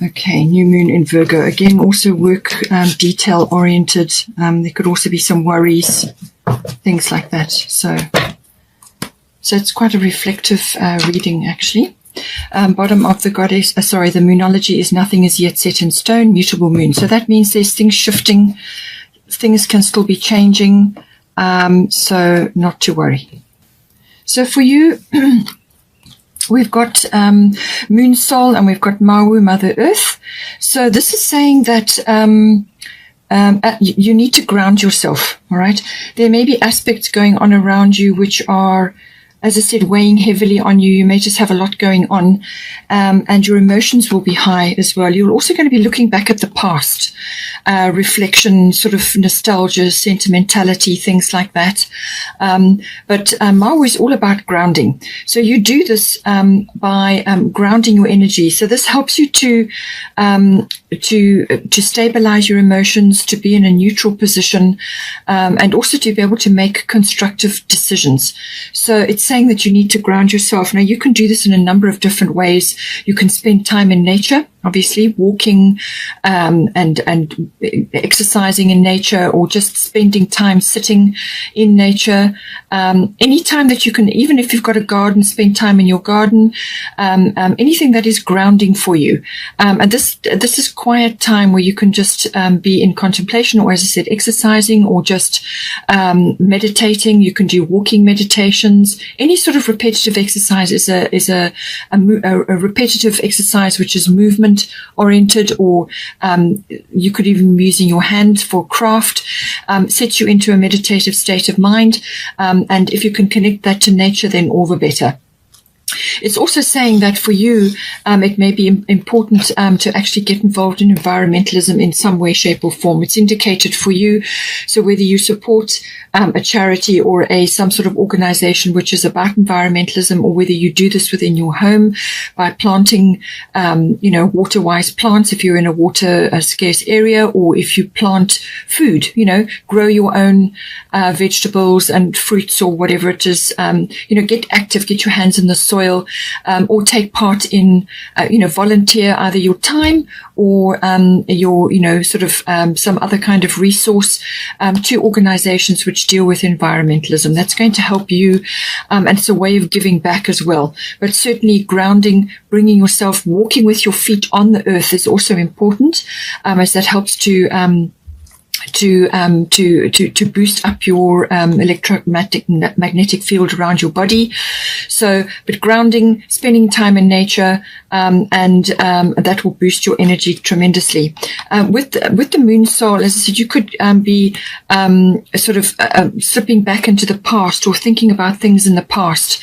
Okay, new moon in Virgo. Again, also work detail-oriented. There could also be some worries, things like that. So it's quite a reflective reading, actually. Bottom of the goddess, the moonology is nothing is yet set in stone, mutable moon. So that means there's things shifting. Things can still be changing. So not to worry. So for you... We've got Moon Soul and we've got Mawu, Mother Earth. So this is saying that you need to ground yourself, all right? There may be aspects going on around you which are, as I said, weighing heavily on you. You may just have a lot going on, and your emotions will be high as well. You're also going to be looking back at the past, reflection, sort of nostalgia, sentimentality, things like that. But Mawu is all about grounding. So you do this by grounding your energy. So this helps you to stabilize your emotions, to be in a neutral position, and also to be able to make constructive decisions. So it's saying that you need to ground yourself. Now, you can do this in a number of different ways. You can spend time in nature, obviously, walking and exercising in nature, or just spending time sitting in nature. Any time that you can, even if you've got a garden, spend time in your garden. Anything that is grounding for you. And this is quiet time where you can just be in contemplation, or, as I said, exercising, or just meditating. You can do walking meditations. Any sort of repetitive exercise is a repetitive exercise which is movement oriented, or you could even be using your hands for craft. Sets you into a meditative state of mind, and if you can connect that to nature, then all the better. It's also saying that for you, it may be important to actually get involved in environmentalism in some way, shape, or form. It's indicated for you. So whether you support a charity or some sort of organization which is about environmentalism, or whether you do this within your home by planting, water-wise plants if you're in a water scarce area, or if you plant food, grow your own vegetables and fruits or whatever it is. Get active, get your hands in the soil. Or take part in, volunteer either your time or your, some other kind of resource to organizations which deal with environmentalism. That's going to help you, and it's a way of giving back as well. But certainly grounding, bringing yourself, walking with your feet on the earth is also important, as that helps to boost up your electromagnetic field around your body. So, but grounding, spending time in nature, and that will boost your energy tremendously. With the Moon Soul, as I said, you could be slipping back into the past, or thinking about things in the past.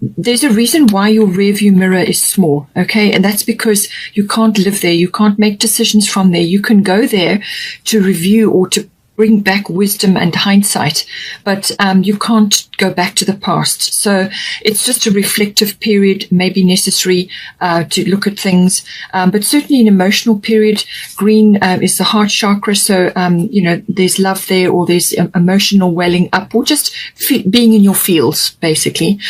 There's a reason why your rearview mirror is small, okay? And that's because you can't live there. You can't make decisions from there. You can go there to review or to bring back wisdom and hindsight, but you can't go back to the past. So it's just a reflective period, maybe necessary to look at things, but certainly an emotional period. Green is the heart chakra, so there's love there, or there's emotional welling up, or just being in your feels, basically.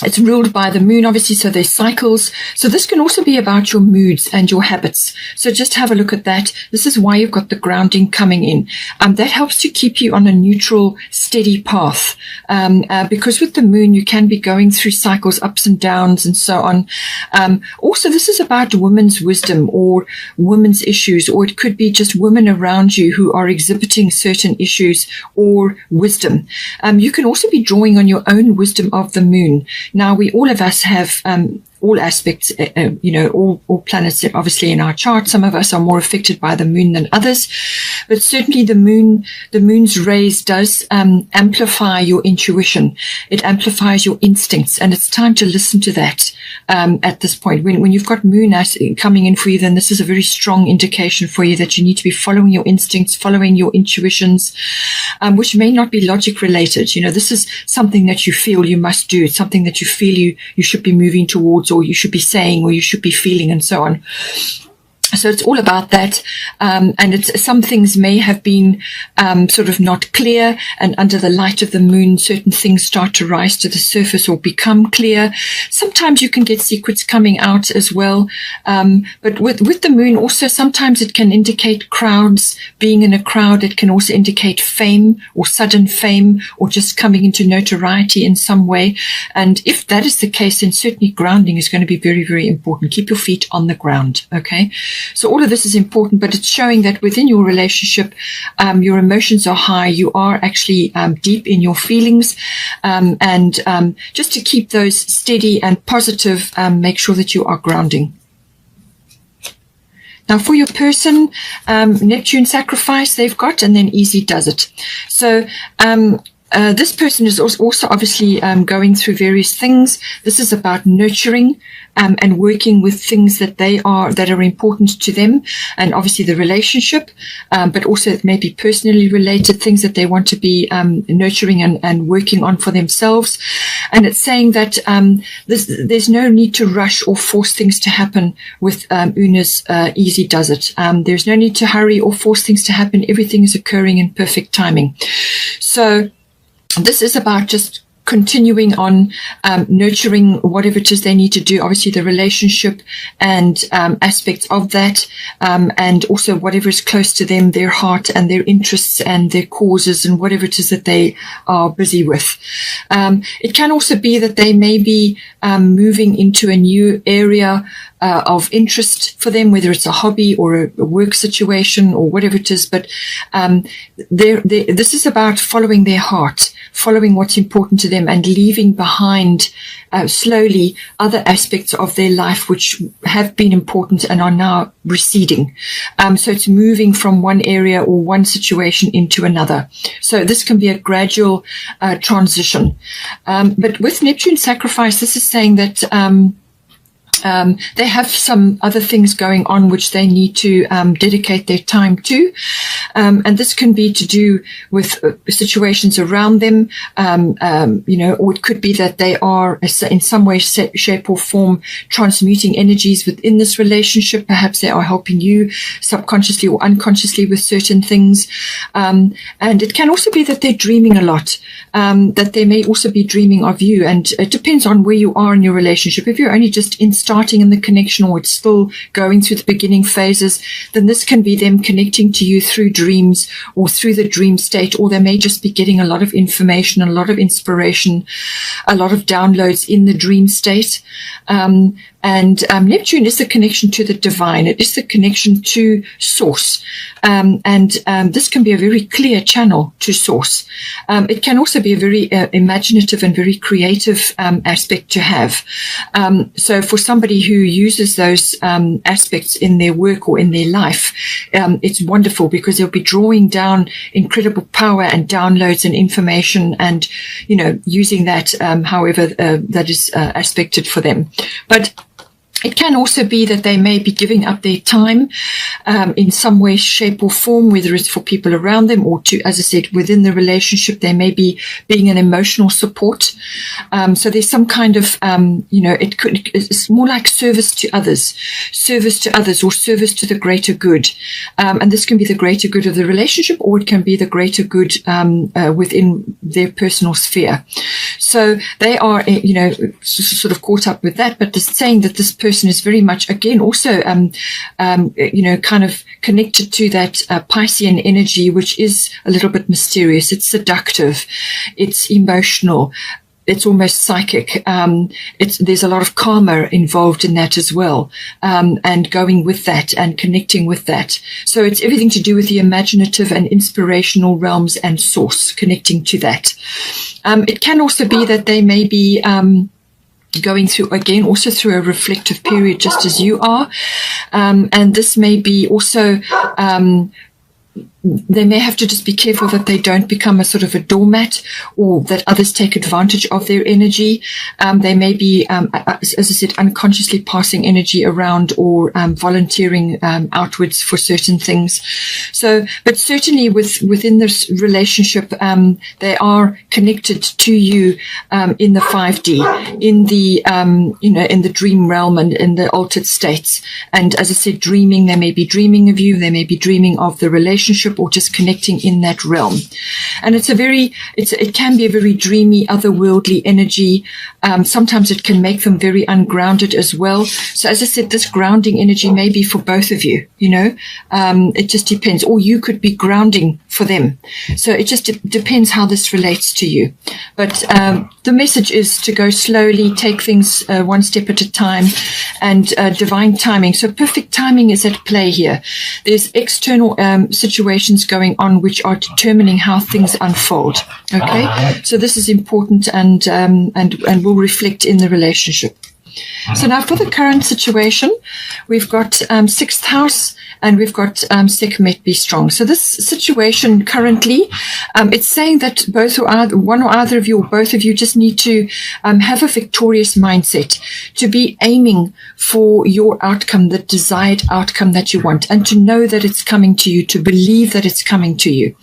It's ruled by the moon, obviously, so there's cycles. So this can also be about your moods and your habits. So just have a look at that. This is why you've got the grounding coming in. That helps to keep you on a neutral, steady path. Because with the moon, you can be going through cycles, ups and downs, and so on. Also, this is about women's wisdom or women's issues, or it could be just women around you who are exhibiting certain issues or wisdom. You can also be drawing on your own wisdom of the moon. Now, all of us have all aspects, all planets obviously in our chart. Some of us are more affected by the moon than others, but certainly the moon's rays does amplify your intuition. It amplifies your instincts, and it's time to listen to that at this point. When you've got moon coming in for you, then this is a very strong indication for you that you need to be following your instincts, following your intuitions, which may not be logic related. This is something that you feel you must do. It's something that you feel you should be moving towards, or you should be saying, or you should be feeling, and so on. So it's all about that, and some things may have been sort of not clear, and under the light of the moon, certain things start to rise to the surface or become clear. Sometimes you can get secrets coming out as well, but with the moon also, sometimes it can indicate crowds, being in a crowd. It can also indicate fame or sudden fame, or just coming into notoriety in some way. And if that is the case, then certainly grounding is going to be very, very important. Keep your feet on the ground, okay? So all of this is important, but it's showing that within your relationship, your emotions are high. You are actually deep in your feelings, and just to keep those steady and positive, make sure that you are grounding. Now, for your person, Neptune sacrifice they've got, and then easy does it. So this person is also obviously going through various things. This is about nurturing and working with things that are important to them, and obviously the relationship, but also it may be personally related things that they want to be nurturing and working on for themselves. And it's saying that there's no need to rush or force things to happen with Una's easy does it. There's no need to hurry or force things to happen. Everything is occurring in perfect timing. So this is about just continuing on nurturing whatever it is they need to do, obviously the relationship and aspects of that, and also whatever is close to them, their heart and their interests and their causes and whatever it is that they are busy with. It can also be that they may be moving into a new area of interest for them, whether it's a hobby or a work situation or whatever it is. But this is about following their heart, following what's important to them, and leaving behind slowly other aspects of their life which have been important and are now receding. So it's moving from one area or one situation into another. So this can be a gradual transition. But with Neptune sacrifice, this is saying that they have some other things going on which they need to dedicate their time to. And this can be to do with situations around them, or it could be that they are in some way, shape or form transmuting energies within this relationship. Perhaps they are helping you subconsciously or unconsciously with certain things. And it can also be that they're dreaming a lot, that they may also be dreaming of you. And it depends on where you are in your relationship. If you're only just starting in the connection, or it's still going through the beginning phases, then this can be them connecting to you through dreams or through the dream state, or they may just be getting a lot of information, a lot of inspiration, a lot of downloads in the dream state. And Neptune is the connection to the divine. It is the connection to source. And this can be a very clear channel to source. It can also be a very imaginative and very creative aspect to have. So for somebody who uses those aspects in their work or in their life, it's wonderful, because they'll be drawing down incredible power and downloads and information, and using that however that is aspected for them. But it can also be that they may be giving up their time in some way, shape or form, whether it's for people around them or to, as I said, within the relationship. They may be being an emotional support. So there's some kind of, it's more like service to others or service to the greater good. And this can be the greater good of the relationship, or it can be the greater good within their personal sphere. So they are, sort of caught up with that, but just saying that this person is very much, again, also, kind of connected to that Piscean energy, which is a little bit mysterious. It's seductive. It's emotional. It's almost psychic. There's a lot of karma involved in that as well, and going with that and connecting with that. So it's everything to do with the imaginative and inspirational realms and source, connecting to that. It can also be that they may be going through, again, also through a reflective period, just as you are. And this may be also they may have to just be careful that they don't become a sort of a doormat, or that others take advantage of their energy. They may be, as I said, unconsciously passing energy around, or volunteering outwards for certain things. So, but certainly within this relationship, they are connected to you in the 5D, in the in the dream realm and in the altered states. And as I said, dreaming, they may be dreaming of you, they may be dreaming of the relationship, or just connecting in that realm. And it can be a very dreamy, otherworldly energy. Sometimes it can make them very ungrounded as well. So as I said, this grounding energy may be for both of you, it just depends. Or you could be grounding for them. So it just depends how this relates to you. But the message is to go slowly, take things one step at a time, and divine timing. So perfect timing is at play here. There's external situations going on which are determining how things unfold. Okay, so this is important, and will reflect in the relationship. So now for the current situation, we've got 6th house, and we've got Sekhmet, be strong. So this situation currently, it's saying that one or other of you, or both of you, just need to have a victorious mindset, to be aiming for your outcome, the desired outcome that you want, and to know that it's coming to you, to believe that it's coming to you,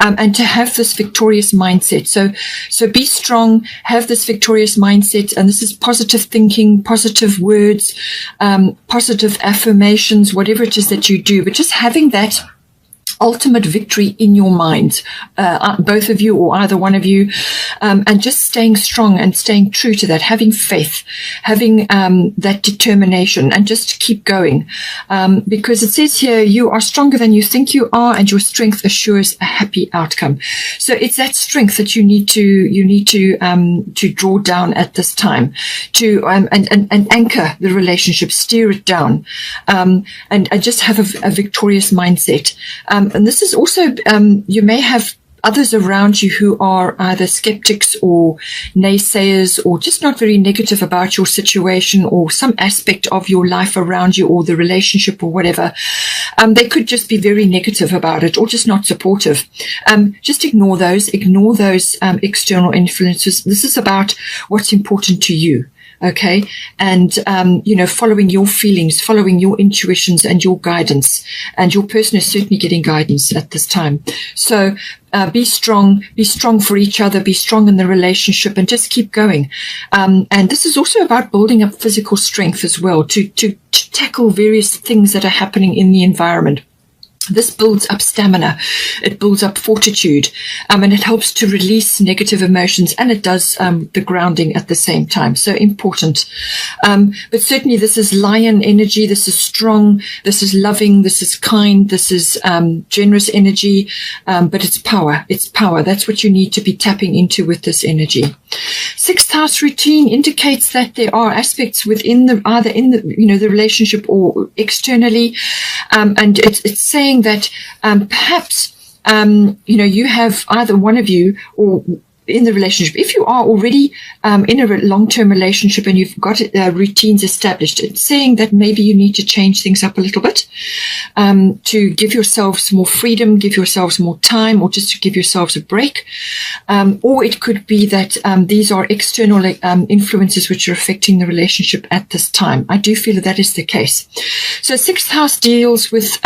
and to have this victorious mindset. So be strong, have this victorious mindset, and this is positive thinking, positive words, positive affirmations, whatever it is that you do, but just having that ultimate victory in your mind, both of you or either one of you, and just staying strong and staying true to that, having faith, having that determination, and just keep going, because it says here, you are stronger than you think you are, and your strength assures a happy outcome. So it's that strength that you need to draw down at this time, to and anchor the relationship, steer it down, and just have a victorious mindset. And this is also, you may have others around you who are either skeptics or naysayers, or just not very negative about your situation or some aspect of your life around you, or the relationship, or whatever. They could just be very negative about it, or just not supportive. Just ignore those external influences. This is about what's important to you. Okay. And, following your feelings, following your intuitions and your guidance, and your person is certainly getting guidance at this time. So, be strong for each other, be strong in the relationship, and just keep going. And this is also about building up physical strength as well, to tackle various things that are happening in the environment. This builds up stamina, it builds up fortitude, and it helps to release negative emotions, and it does the grounding at the same time. So important. But certainly this is lion energy, this is strong, this is loving, this is kind, this is generous energy, but it's power. It's power. That's what you need to be tapping into with this energy. 6th house routine indicates that there are aspects within either in the relationship or externally, and it's saying that perhaps you have either one of you, or in the relationship, if you are already in a long-term relationship and you've got routines established, it's saying that maybe you need to change things up a little bit, to give yourselves more freedom, give yourselves more time, or just to give yourselves a break. Or it could be that these are external influences which are affecting the relationship at this time. I do feel that is the case. So 6th house deals with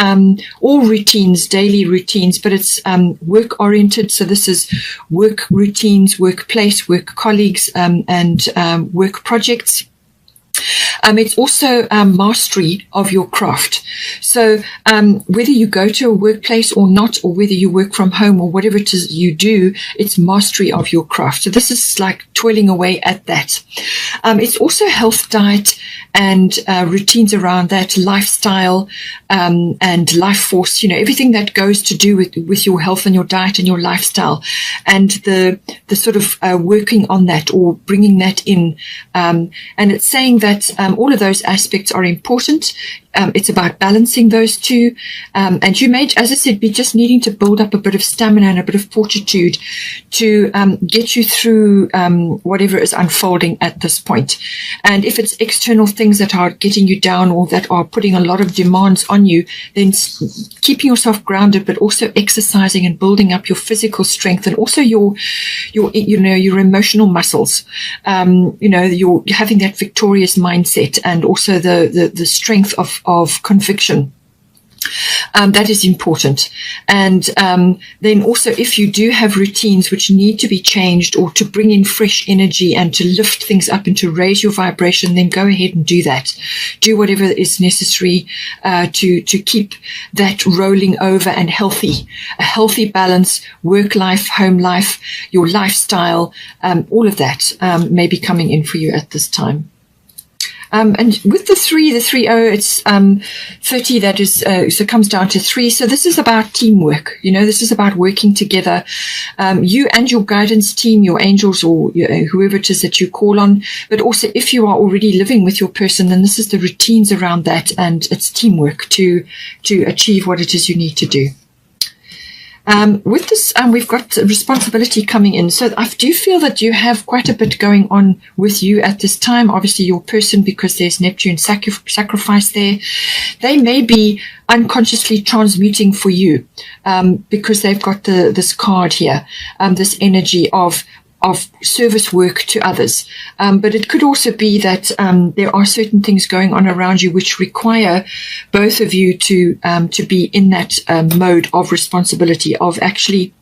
all routines, daily routines, but it's work-oriented. So this is work routines, workplace, work colleagues, and work projects. It's also mastery of your craft. So whether you go to a workplace or not, or whether you work from home or whatever it is you do, it's mastery of your craft. So this is like toiling away at that. It's also health, diet, and routines around that, lifestyle, and life force, everything that goes to do with your health and your diet and your lifestyle, and the sort of working on that, or bringing that in. And it's saying that all of those aspects are important. it's about balancing those two. And you may, as I said, be just needing to build up a bit of stamina and a bit of fortitude to get you through whatever is unfolding at this point. And if it's external things that are getting you down or that are putting a lot of demands on you, then keeping yourself grounded, but also exercising and building up your physical strength and also your emotional muscles. You're having that victorious mindset and also the strength of conviction. That is important. And then also, if you do have routines which need to be changed or to bring in fresh energy and to lift things up and to raise your vibration, then go ahead and do that. Do whatever is necessary to keep that rolling over and healthy. A healthy balance, work life, home life, your lifestyle, all of that may be coming in for you at this time. And with the 30, it's 30, that is, so it comes down to 3. So this is about teamwork. This is about working together. You and your guidance team, your angels or whoever it is that you call on. But also if you are already living with your person, then this is the routines around that. And it's teamwork to achieve what it is you need to do. With this, we've got responsibility coming in. So I do feel that you have quite a bit going on with you at this time. Obviously, your person, because there's Neptune sacrifice there. They may be unconsciously transmuting for you because they've got this card here, this energy of service work to others. But it could also be that there are certain things going on around you which require both of you to be in that mode of responsibility, of actually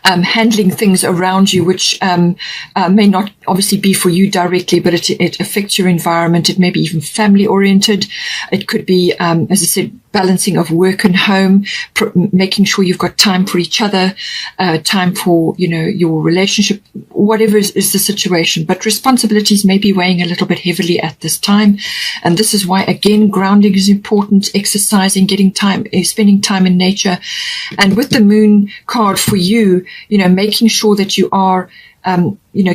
handling things around you, which may not obviously be for you directly, but it affects your environment. It may be even family oriented. It could be, as I said, balancing of work and home, making sure you've got time for each other, time for, your relationship, whatever is the situation. But responsibilities may be weighing a little bit heavily at this time. And this is why, again, grounding is important, exercising, getting time, spending time in nature. And with the moon card for you, making sure that you are,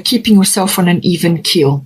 keeping yourself on an even keel.